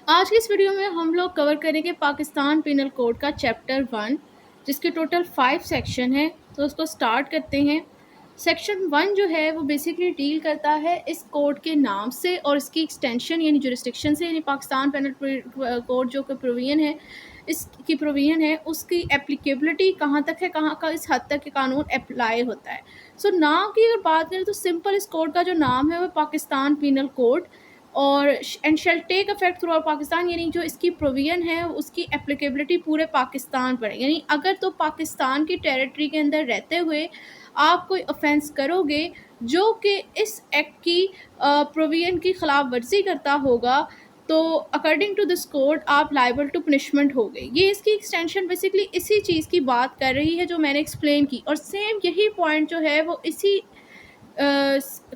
आज की इस वीडियो में हम लोग कवर करेंगे पाकिस्तान पिनल कोड का चैप्टर 1, जिसके टोटल 5 सेक्शन है। तो उसको स्टार्ट करते हैं। सेक्शन 1 जो है वो बेसिकली डील करता है इस कोड के नाम से और इसकी एक्सटेंशन यानी जुरिस्डिक्शन से, यानी पाकिस्तान पिनल कोड जो कि प्रोविजन है, इसकी प्रोविजन है उसकी एप्लीकेबिलिटी कहाँ तक है, कहाँ का इस हद तक के कानून अप्लाई होता है। सो नाम की अगर बात करें तो सिंपल इस कोड का जो नाम है वो पाकिस्तान पिनल कोड और and shall take effect throughout Pakistan, यानी जो इसकी प्रोविजन है उसकी एप्लीकेबिलिटी पूरे पाकिस्तान पर है। यानी अगर तो पाकिस्तान की टेरिटरी के अंदर रहते हुए आप कोई ऑफेंस करोगे जो कि इस एक्ट की प्रोविजन की खिलाफ वर्जी करता होगा, तो अकॉर्डिंग टू दिस कोड आप लाइबल टू पनिशमेंट हो गए। ये इसकी एक्सटेंशन बेसिकली इसी चीज़ की बात कर रही है जो मैंने एक्सप्लेन की, और सेम यही पॉइंट जो है वो इसी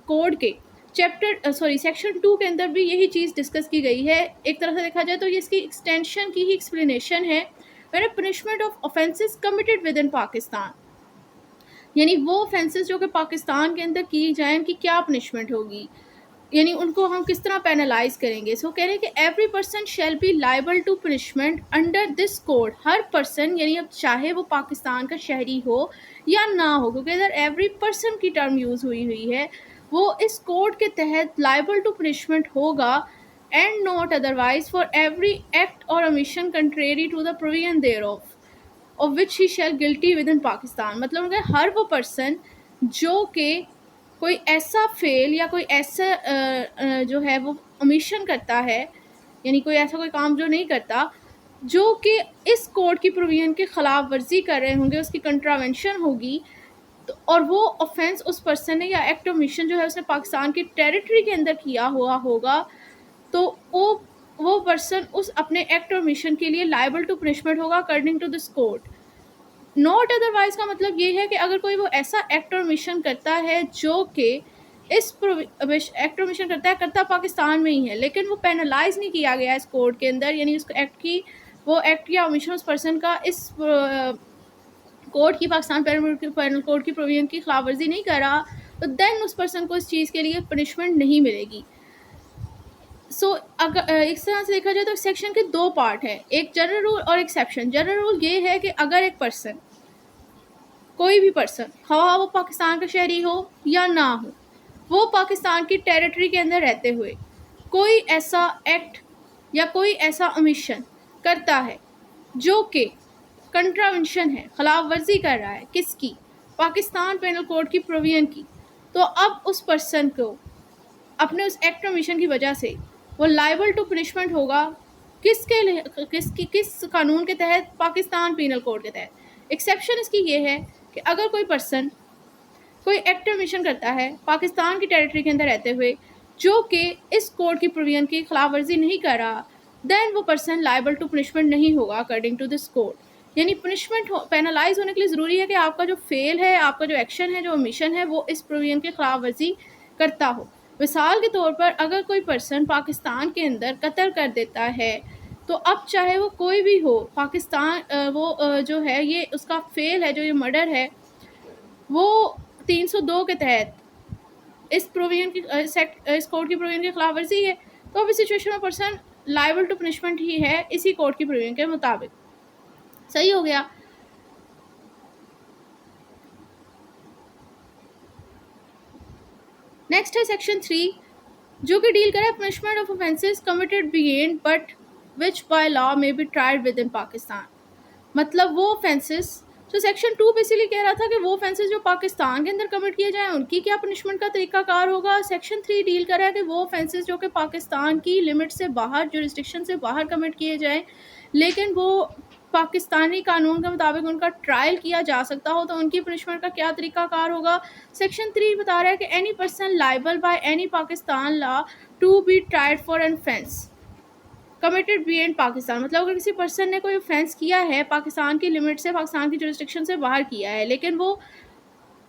कोड के सेक्शन 2 के अंदर भी यही चीज़ डिस्कस की गई है। एक तरह से देखा जाए तो ये इसकी एक्सटेंशन की ही एक्सप्लेनेशन है। Where punishment of offences committed within Pakistan, यानी वो ऑफेंसेस जो कि पाकिस्तान के अंदर की जाए उनकी क्या पनिशमेंट होगी, यानी उनको हम किस तरह पेनलाइज करेंगे। सो कह रहे हैं कि every person shall be liable to punishment under this code. हर पर्सन, यानी अब चाहे वो पाकिस्तान का शहरी हो या ना हो, क्योंकि इधर एवरी पर्सन की टर्म यूज़ हुई है, वो इस कोड के तहत लाइबल टू पनिशमेंट होगा and not otherwise for every act और omission contrary to the provision thereof which he shall guilty within Pakistan. मतलब उनका हर वो पर्सन जो कि कोई ऐसा फेल या कोई ऐसा जो है वो ओमिशन करता है, यानी कोई ऐसा कोई काम जो नहीं करता जो कि इस कोड की प्रोविजन के खिलाफ वर्जी कर रहे होंगे, उसकी कंट्रावेंशन होगी, तो और वो ऑफेंस उस पर्सन ने या एक्ट ऑफ मिशन जो है उसने पाकिस्तान की टेरिटरी के अंदर किया हुआ होगा, तो वो पर्सन उस अपने एक्ट और मिशन के लिए लाइबल टू पनिशमेंट होगा according to this code. Not otherwise का मतलब ये है कि अगर कोई वो ऐसा एक्ट और मिशन करता है जो कि इस एक्ट और मिशन करता पाकिस्तान में ही है, लेकिन वो पेनलाइज नहीं किया गया इस कोड के अंदर, यानी उस एक्ट की वो एक्ट या मिशन उस पर्सन का इस कोड की पाकिस्तान पैनल कोड की प्रोविजन की खिलाफ वर्जी नहीं कर रहा, तो देन उस पर्सन को इस चीज़ के लिए पनिशमेंट नहीं मिलेगी। सो अगर इस तरह से देखा जाए तो सेक्शन के 2 पार्ट हैं, एक जनरल रूल और एक्सेप्शन। जनरल रूल ये है कि अगर एक पर्सन, कोई भी पर्सन, हाँ वो पाकिस्तान का शहरी हो या ना हो, वो पाकिस्तान की टेरिटरी के अंदर रहते हुए कोई ऐसा एक्ट या कोई ऐसा ओमिशन करता है जो कि कंट्रावेंशन है, खिलाफ वर्जी कर रहा है किसकी, पाकिस्तान पेनल कोड की प्रोविजन की, तो अब उस पर्सन को अपने उस एक्ट ओमिशन की वजह से वो लाइबल टू पनिशमेंट होगा किस कानून के तहत, पाकिस्तान पेनल कोड के तहत। एक्सेप्शन इसकी ये है कि अगर कोई पर्सन कोई एक्ट ओमिशन करता है पाकिस्तान की टेरिटरी के अंदर रहते हुए जो कि इस कोड की प्रोविजन की खिलाफ वर्जी नहीं कर रहा, देन वो पर्सन लाइबल टू पनिशमेंट नहीं होगा अकॉर्डिंग टू दिस कोड। यानी पनिशमेंट पेनलाइज होने के लिए ज़रूरी है कि आपका जो फेल है, आपका जो एक्शन है, जो ओमिशन है, वो इस प्रोविजन की खिलाफ वर्जी करता हो। मिसाल के तौर पर अगर कोई पर्सन पाकिस्तान के अंदर कत्ल कर देता है, तो अब चाहे वो कोई भी हो, पाकिस्तान जो है ये उसका फेल है, जो ये मर्डर है, वो 302 के तहत इस प्रोविजन की इस कोड की प्रोविजन की खिलाफ वर्जी है, तो अब इस सिचुएशन में पर्सन लाइबल टू पनिशमेंट ही है इसी कोड की प्रोविजन के मुताबिक। सही हो गया। नेक्स्ट है सेक्शन 3, जो कि डील करे punishment of offences committed beyond but which by law may be tried within Pakistan. मतलब वो ऑफेंसेस, तो सेक्शन 2 बेसिकली कह रहा था कि वो ऑफेंसेस जो पाकिस्तान के अंदर कमिट किए जाएं उनकी क्या पनिशमेंट का तरीकाकार होगा। सेक्शन 3 डील कर रहा है कि वो ऑफेंसेस जो कि पाकिस्तान की लिमिट से बाहर, जुरिस्डिक्शन से बाहर कमिट किए जाएं, लेकिन वो पाकिस्तानी कानून के मुताबिक उनका ट्रायल किया जा सकता हो, तो उनकी पनिशमेंट का क्या तरीकाकार होगा। सेक्शन 3 बता रहा है कि any person liable by any Pakistan law to be tried for an offence committed beyond Pakistan. मतलब अगर किसी पर्सन ने कोई ऑफेंस किया है पाकिस्तान की लिमिट से, पाकिस्तान की जुरिस्डिक्शन से बाहर किया है, लेकिन वो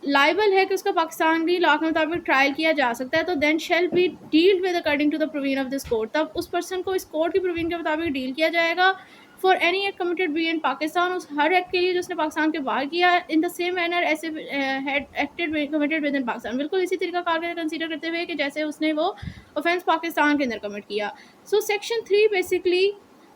लाइबल है कि उसका पाकिस्तानी लॉ के मुताबिक ट्रायल किया जा सकता है, तो then shall be dealt with according to the provision of this code. तब उस पर्सन को इस कोड की प्रोविजन के मुताबिक डील किया जाएगा for any act committed B in Pakistan, उस हर एक्ट के लिए जो उसने पाकिस्तान के बाहर किया, इन द सेम मैनर ऐसे had acted committed within Pakistan, बिल्कुल इसी तरीका कार कंसीडर करते हुए कि जैसे उसने वो ऑफेंस पाकिस्तान के अंदर कमिट किया। सो सेक्शन 3 बेसिकली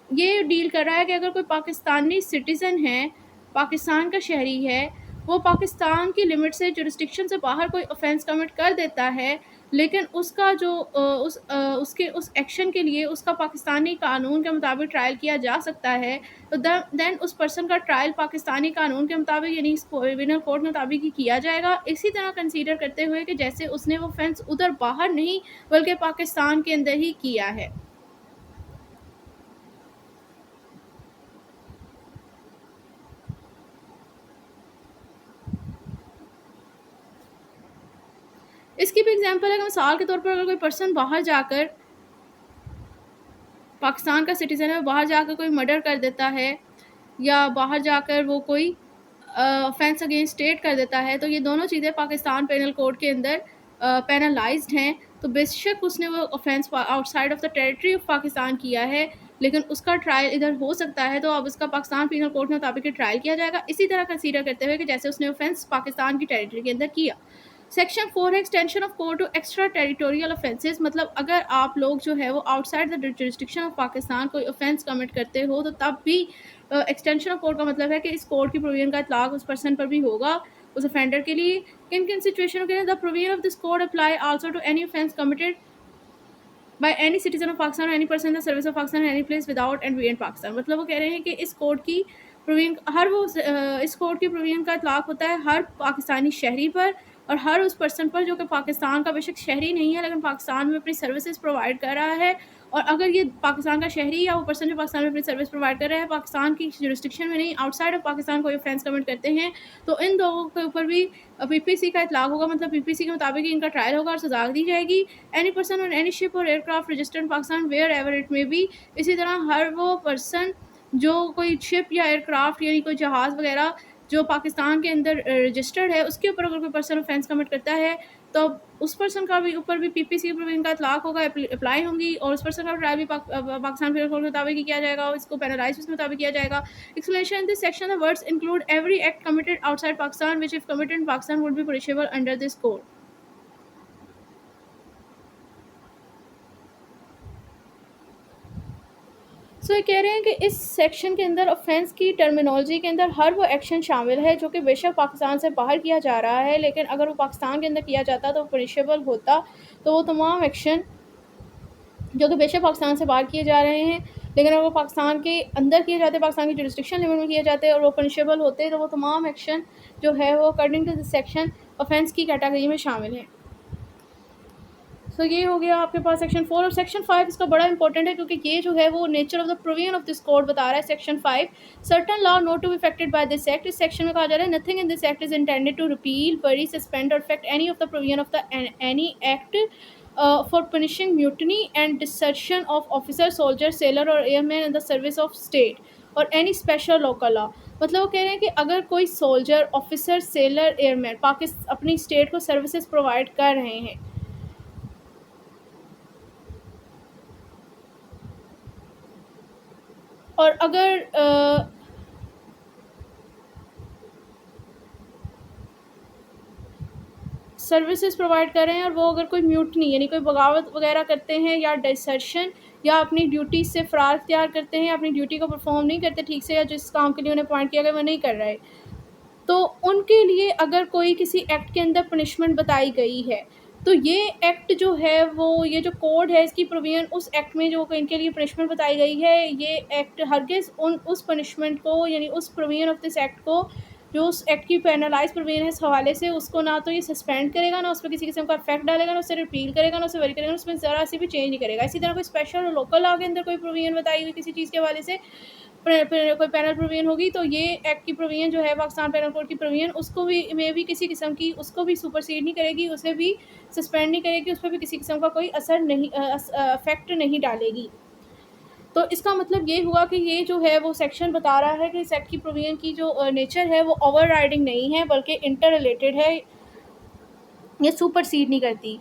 ये डील कर रहा है कि अगर कोई पाकिस्तानी सिटीज़न है, पाकिस्तान का शहरी है, वो पाकिस्तान की लिमिट से जुरिस्डिक्शन से बाहर कोई ऑफेंस कमिट कर देता है, लेकिन उसका जो उसके उस एक्शन के लिए उसका पाकिस्तानी कानून के मुताबिक ट्रायल किया जा सकता है, तो देन उस पर्सन का ट्रायल पाकिस्तानी कानून के मुताबिक यानी पिनल कोड के मुताबिक ही किया जाएगा। इसी तरह कंसीडर करते हुए कि जैसे उसने वो ऑफेंस उधर बाहर नहीं बल्कि पाकिस्तान के अंदर ही किया है। इसकी भी एग्जांपल है कि मिसाल के तौर पर अगर कोई पर्सन बाहर जाकर, पाकिस्तान का सिटीज़न है, बाहर जाकर कोई मर्डर कर देता है या बाहर जाकर वो कोई ऑफेंस अगेंस्ट स्टेट कर देता है, तो ये दोनों चीज़ें पाकिस्तान पेनल कोड के अंदर पेनलाइज्ड हैं। तो बेशक उसने वो offence outside of the territory of Pakistan किया है, लेकिन उसका ट्रायल इधर हो सकता है, तो अब उसका पाकिस्तान पेनल कोड के मुताबिक ट्रायल किया जाएगा, इसी तरह कंसीडर करते हुए कि जैसे उसने ऑफेंस पाकिस्तान की टेरिटरी के अंदर किया। सेक्शन 4 है extension of code to extra territorial offences, मतलब अगर आप लोग जो है वो outside the jurisdiction of Pakistan कोई ऑफेंस कमिट करते हो, तो तब भी एक्सटेंशन ऑफ कोड का मतलब है कि इस कोड की प्रोविजन का इतलाक उस पर्सन पर भी होगा, उस ऑफेंडर के लिए। किन किन सिचुएशनों के लिए the provision of this code apply also to any offence committed by any citizen of Pakistan और any person in the service of Pakistan any place without and be in Pakistan, मतलब वो कह रहे हैं कि इस कोड की प्रोविजन इस कोड की प्रोविजन का इतलाक होता है हर पाकिस्तानी शहरी पर और हर उस पर्सन पर जो कि पाकिस्तान का बेशक शहरी नहीं है लेकिन पाकिस्तान में अपनी सर्विसेज प्रोवाइड कर रहा है, और अगर ये पाकिस्तान का शहरी या वो पर्सन जो पाकिस्तान में अपनी सर्विस प्रोवाइड कर रहा है पाकिस्तान की जुरिस्डिक्शन में नहीं, आउटसाइड ऑफ पाकिस्तान कोई ऑफेंस कमिट करते हैं, तो इन दोनों के ऊपर भी पीपीसी का इतलाक होगा, मतलब पीपीसी के मुताबिक इनका ट्रायल होगा और सजा दी जाएगी। एनी पर्सन और एनी शिप और aircraft registered in Pakistan wherever it में भी, इसी तरह हर वो पर्सन जो कोई शिप या एयरक्राफ्ट यानी कोई जहाज़ वगैरह जो पाकिस्तान के अंदर रजिस्टर्ड है उसके ऊपर अगर कोई पर्सन ऑफेंस कमिट करता है, तो उस पर्सन का भी ऊपर भी पीपीसी की प्रोविजन का इतलाक होगा, अप्लाई होंगी, और उस पर्सन का ट्रायल भी पाकिस्तान पेनल कोड के मुताबिक ही किया जाएगा और इसको पेनलाइज उसके मुताबिक किया जाएगा। Explanation in this section the words include every act committed outside Pakistan which if committed in Pakistan would be punishable under this code. So ये कह रहे हैं कि इस सेक्शन के अंदर ऑफेंस की टर्मिनोलॉजी के अंदर हर वो एक्शन शामिल है जो कि बेशक पाकिस्तान से बाहर किया जा रहा है, लेकिन अगर वो पाकिस्तान के अंदर किया जाता तो वो पनिशेबल होता, तो वो तमाम एक्शन जो कि बेशक पाकिस्तान से बाहर किए जा रहे हैं लेकिन अगर वो पाकिस्तान के अंदर किए जाते, पाकिस्तान की जुरिस्डिक्शन लिमिट में किए जाते और वो पनिशेबल होते, तो वो तमाम एक्शन जो है वो according to this section offence की कैटेगरी में शामिल है। सो ये हो गया आपके पास सेक्शन 4। और सेक्शन 5 इसका बड़ा इंपॉर्टेंट है क्योंकि ये जो है वो nature of the provision of this code बता रहा है। Section 5 certain law not to be affected by this act, इस सेक्शन में कहा जा रहा है nothing in this act is intended to repeal, vary, suspend और affect any of the provision of the any act for punishing mutiny and desertion of officer, soldier, sailor और airman in the service of state और any special local law. मतलब वो कह रहे हैं कि अगर कोई सोल्जर, ऑफिसर, सेलर, एयरमैन अपनी स्टेट को सर्विसेज प्रोवाइड कर रहे हैं और अगर सर्विसेज प्रोवाइड कर रहे हैं और वो अगर कोई म्यूटनी यानी कोई बगावत वगैरह करते हैं या डिसर्शन या अपनी ड्यूटी से फ़रार इख्तियार करते हैं, अपनी ड्यूटी को परफॉर्म नहीं करते ठीक से, या जिस काम के लिए उन्हें अपॉइंट किया गया वो नहीं कर रहे, तो उनके लिए अगर कोई किसी एक्ट के अंदर पनिशमेंट बताई गई है, तो ये एक्ट जो है वो ये जो कोड है इसकी प्रोविजन उस एक्ट में जो इनके लिए पनिशमेंट बताई गई है, ये एक्ट हरगिज़ उस पनिशमेंट को यानी उस प्रोविजन ऑफ दिस एक्ट को जो उस एक्ट की पेनलाइज प्रोविजन है इस हवाले से उसको ना तो ये सस्पेंड करेगा, ना उस पर किसी किस्म का इफेक्ट डालेगा, ना उससे रिपील करेगा, ना उससे वरी करेगा, उसमें ज़रा सी भी चेंज नहीं करेगा। इसी तरह कोई स्पेशल और लोकल लॉ के अंदर कोई प्रोविजन बताई हुई किसी चीज़ के हवाले से कोई पैनल प्रोविजन होगी, तो ये एक्ट की प्रोविजन जो है पाकिस्तान पेनल कोड की प्रोविजन उसको भी में भी किसी किस्म की उसको भी सुपरसीड नहीं करेगी, उसे भी सस्पेंड नहीं करेगी, उस पर भी किसी किस्म का कोई असर नहीं इफेक्ट नहीं डालेगी। तो इसका मतलब ये हुआ कि ये जो है वो सेक्शन बता रहा है कि इस एक्ट की प्रोविजन की जो नेचर है वो ओवर राइडिंग नहीं है बल्कि इंटर रिलेटेड है, ये सुपरसीड नहीं करती।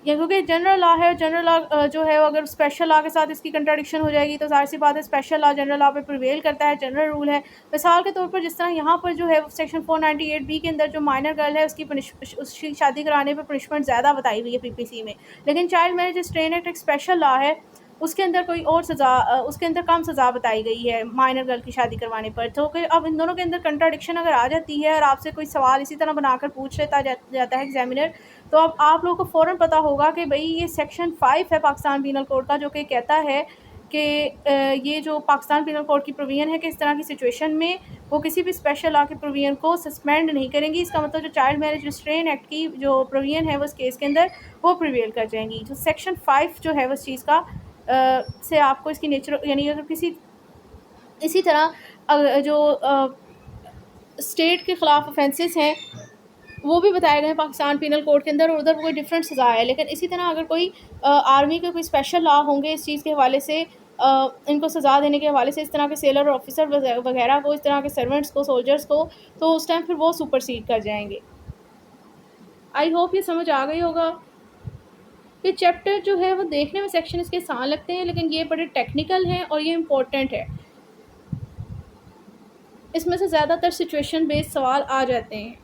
या क्योंकि जनरल लॉ है, जनरल लॉ जो है अगर स्पेशल लॉ के साथ इसकी कंट्राडिक्शन हो जाएगी तो ज़ाहिर सी बात है स्पेशल लॉ जनरल लॉ पे प्रिवेल करता है, जनरल रूल है। मिसाल के तौर पर जिस तरह यहाँ पर जो है सेक्शन 498 बी के अंदर जो माइनर गर्ल है उसकी शादी कराने पर पनिशमेंट ज़्यादा बताई हुई है पीपीसी में, लेकिन चाइल्ड मैरिज रिस्ट्रेन एक्ट एक स्पेशल लॉ है, उसके अंदर कोई और सज़ा उसके अंदर कम सज़ा बताई गई है माइनर गर्ल की शादी करवाने पर। तो कि अब इन दोनों के अंदर कंट्राडिक्शन अगर आ जाती है और आपसे कोई सवाल इसी तरह बनाकर पूछ लेता जाता है एग्जामिनर, तो अब आप लोगों को फ़ौरन पता होगा कि भाई ये सेक्शन 5 है पाकिस्तान पीनल कोड का, जो कि कहता है कि ये जो पाकिस्तान पीनल कोड की प्रोविज़न है कि इस तरह की सिचुएशन में वो किसी भी स्पेशल लॉ की प्रोविज़न को सस्पेंड नहीं करेंगी। इसका मतलब जो चाइल्ड मैरिज रिस्ट्रेन एक्ट की जो प्रोविज़न है वो इस केस के अंदर वो प्रिवेल कर जाएंगी। जो सेक्शन 5 जो है वो इस चीज़ का से आपको इसकी नेचर यानी अगर किसी इसी तरह जो स्टेट के ख़िलाफ़ ऑफेंसेस हैं वो भी बताए गए हैं पाकिस्तान पीनल कोड के अंदर, और उधर कोई डिफरेंट सज़ा है। लेकिन इसी तरह अगर कोई आर्मी के कोई स्पेशल लॉ होंगे इस चीज़ के हवाले से, इनको सज़ा देने के हवाले से, इस तरह के सेलर और ऑफिसर वगैरह को, इस तरह के सर्वेंट्स को, सोल्जर्स को, तो उस टाइम फिर वो सुपरसीड कर जाएंगे। आई होप ये समझ आ गई होगा। ये चैप्टर जो है वो देखने में सेक्शन इसके आसान लगते हैं, लेकिन ये बड़े टेक्निकल हैं और ये इम्पोर्टेंट है। इसमें से ज़्यादातर सिचुएशन बेस्ड सवाल आ जाते हैं।